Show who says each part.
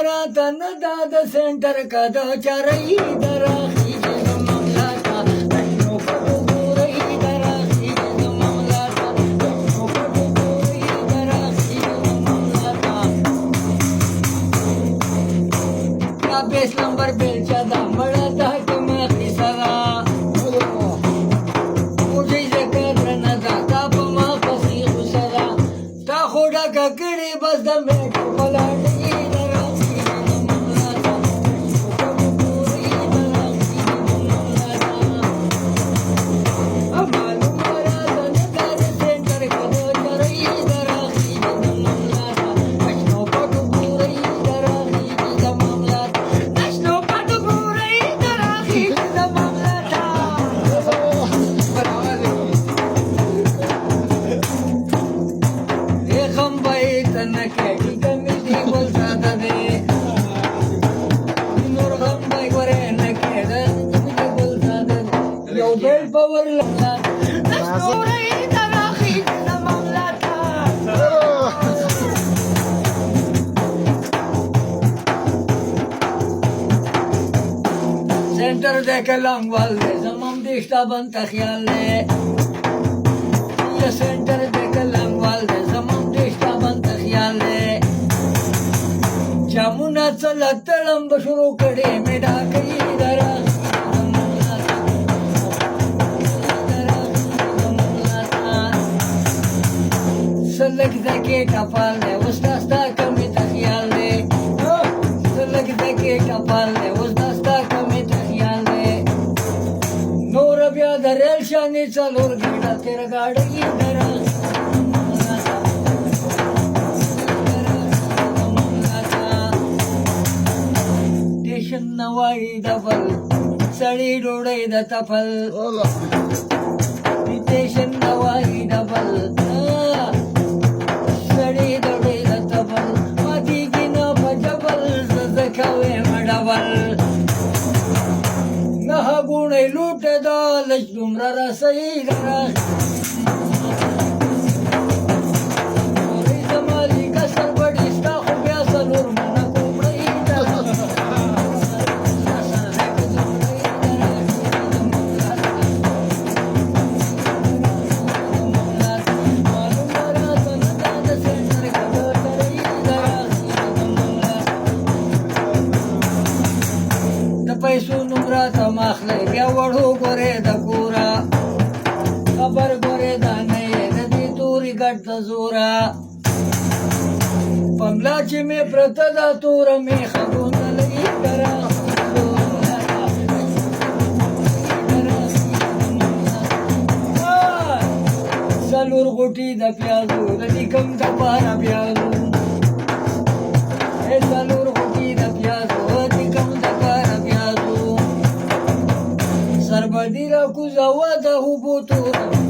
Speaker 1: مراته نه دا د سنټر که د چرۍ د راخیږي د مملاته تشنو پټو ګورئ د راخیږي د مملاته تشنو پټو ګورئ د راخیږي د مملاته دا 20 نمبر بیلچه ده مړه د حکم قیصه ده موږی ځکه درنه ده تا په ما پسې غوسه ده تا خو ډکه کړې بس د میټو په لاټۍ د راخیږي د مملاته تشنو پټو ګورئ د راخیږي د مملاته معلومه راته نه دا د سنټر که د چرۍ د راخیږي د مملاته تشنو پټو ګورئ د راخیږي د مملاته تشنو پټو ګورئ د راخیږي د مملاته ریخم بیت نه کېږي کمې دي ګل ساده دی نور غم به ګورې نه کېده کمې دي ګل ساده دی یو بیل به ورلملا تشنو ګورئ د راخیږي د مملاته سنټر دی که لنګوال دی زمام د شتابن ته خیال دی یا سنټر دی که لنګوال دی زمام د شتابن ته خیال دی جامونه څه لتړم به شروع کړې مې ډاکۍ د راخیږي د مملاته د راخیږي د مملاته څه لږ ځکې ټپال دی اوس دا ستا کمې ته خیال دی څه لږ ځکې ټپال دی اوس دا ستا کمې ته خیال دی نور بیا د ریل شانې څلور ګیډه تېر ګاډۍ د راخیږي د مملاته د راخیږي د مملاته ټیشن نه وایي ډبل سړی ډوډۍ د تپل ټیشن نه وایي ډبل سړی ډوډۍ د تپل ماتېږي نه په جبل زه ځکه ویم ډبل نهه ګوڼۍ لوټه ده لږ دومره رسۍ د راخیږي ګورئ زما لیکه سربډي ستا خو بیا څلور منه کومړۍ د راخیږي معلومه راته نه دا د سنټر که د چرۍ د راخیږي د مملاته د پیسو نوم راته مه اخلئ بیا وړو ګورې د کوره خبر ګورې دا نه یې د دې تورې ګټ د زوره په ملا چې مې پرته دا توره میخه ګوندلۍ د راخیږي د مملاته د راخیږي د مملاته څلور غوټې د پیازو د نیکم دپاره پیازو څلور غوټې د پیازو د نیکم دپاره پیازو سربدي را کوزوه د اوبو توره